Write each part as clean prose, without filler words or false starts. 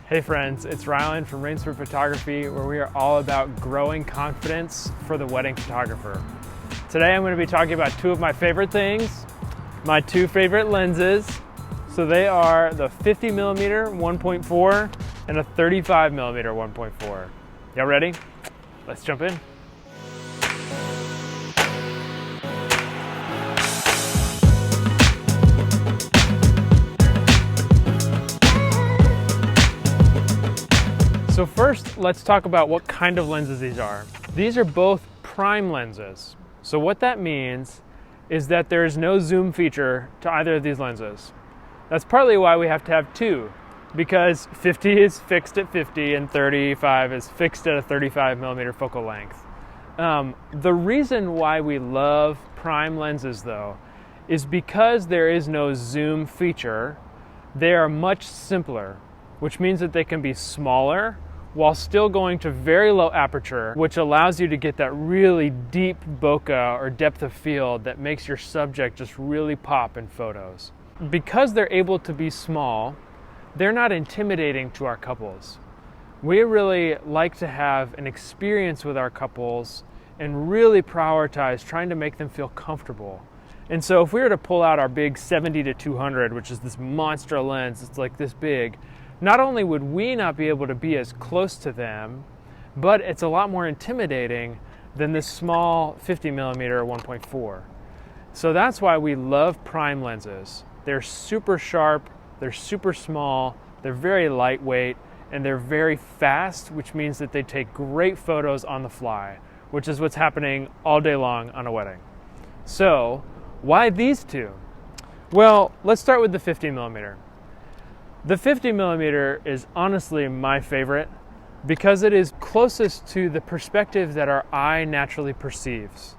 Hey friends, it's Rylan from Rainsford Photography, where we are all about growing confidence for the wedding photographer. Today I'm going to be talking about two of my favorite things, my two favorite lenses. So they are the 50mm 1.4 and a 35mm 1.4. Y'all ready? Let's jump in. So first, let's talk about what kind of lenses these are. These are both prime lenses. So what that means is that there is no zoom feature to either of these lenses. That's partly why we have to have two, because 50 is fixed at 50 and 35 is fixed at a 35mm focal length. The reason why we love prime lenses though is because there is no zoom feature. They are much simpler, which means that they can be smaller while still going to very low aperture, which allows you to get that really deep bokeh or depth of field that makes your subject just really pop in photos. Because they're able to be small, they're not intimidating to our couples. We really like to have an experience with our couples and really prioritize trying to make them feel comfortable. And so if we were to pull out our big 70-200, which is this monster lens, it's like this big, not only would we not be able to be as close to them, but it's a lot more intimidating than this small 50mm 1.4. So that's why we love prime lenses. They're super sharp, they're super small, they're very lightweight, and they're very fast, which means that they take great photos on the fly, which is what's happening all day long on a wedding. So why these two? Well, let's start with the 50mm. The 50mm is honestly my favorite because it is closest to the perspective that our eye naturally perceives,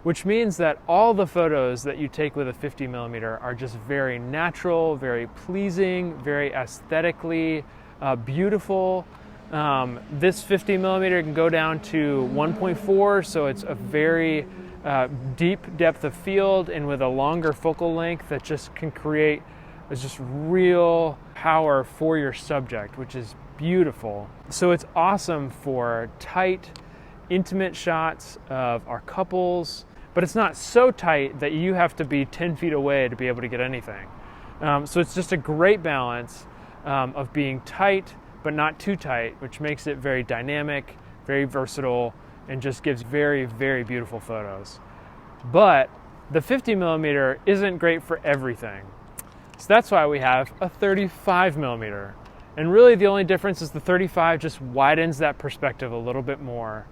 which means that all the photos that you take with a 50mm are just very natural, very pleasing, very aesthetically beautiful. This 50mm can go down to 1.4, so it's a very deep depth of field and with a longer focal length that just can create just real power for your subject, which is beautiful. So it's awesome for tight, intimate shots of our couples, but it's not so tight that you have to be 10 feet away to be able to get anything. So it's just a great balance of being tight, but not too tight, which makes it very dynamic, very versatile, and just gives very, very beautiful photos. But the 50mm isn't great for everything. So that's why we have a 35mm. And really the only difference is the 35 just widens that perspective a little bit more.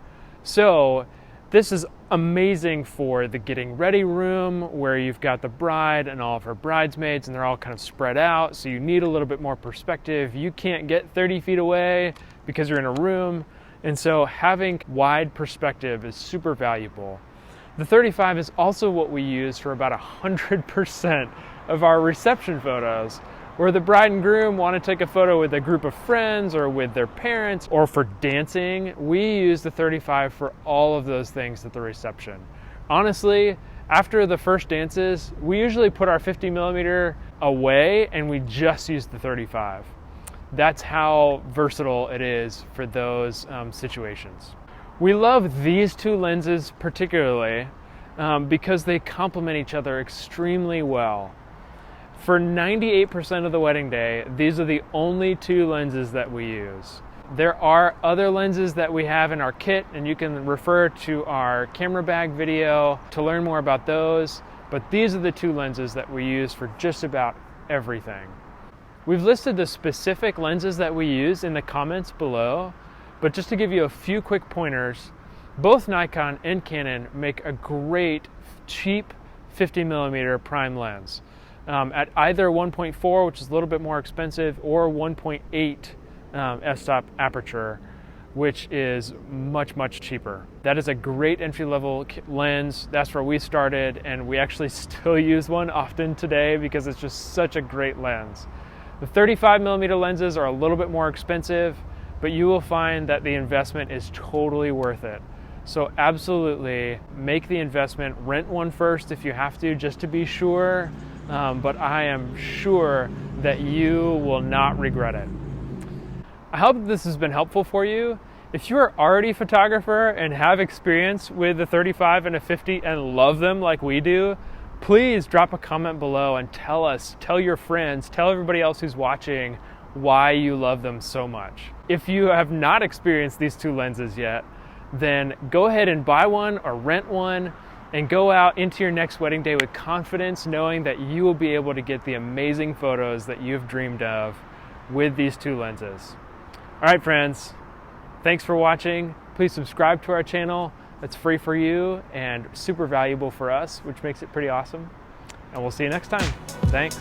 So this is amazing for the getting ready room where you've got the bride and all of her bridesmaids and they're all kind of spread out. So you need a little bit more perspective. You can't get 30 feet away because you're in a room. And so having wide perspective is super valuable. The 35 is also what we use for about 100% of our reception photos, where the bride and groom want to take a photo with a group of friends or with their parents, or for dancing. We use the 35 for all of those things at the reception. Honestly, after the first dances, we usually put our 50mm away and we just use the 35. That's how versatile it is for those situations. We love these two lenses particularly because they complement each other extremely well. For 98% of the wedding day, these are the only two lenses that we use. There are other lenses that we have in our kit, and you can refer to our camera bag video to learn more about those, but these are the two lenses that we use for just about everything. We've listed the specific lenses that we use in the comments below, but just to give you a few quick pointers, both Nikon and Canon make a great, cheap 50mm prime lens. At either 1.4, which is a little bit more expensive, or 1.8 f-stop aperture, which is much, much cheaper. That is a great entry-level lens. That's where we started, and we actually still use one often today because it's just such a great lens. The 35mm lenses are a little bit more expensive, but you will find that the investment is totally worth it. So absolutely make the investment, rent one first if you have to, just to be sure. But I am sure that you will not regret it. I hope this has been helpful for you. If you are already a photographer and have experience with the 35 and a 50 and love them like we do, please drop a comment below and tell your friends, tell everybody else who's watching why you love them so much. If you have not experienced these two lenses yet, then go ahead and buy one or rent one and go out into your next wedding day with confidence, knowing that you will be able to get the amazing photos that you've dreamed of with these two lenses. All right, friends, thanks for watching. Please subscribe to our channel. It's free for you and super valuable for us, which makes it pretty awesome. And we'll see you next time. Thanks.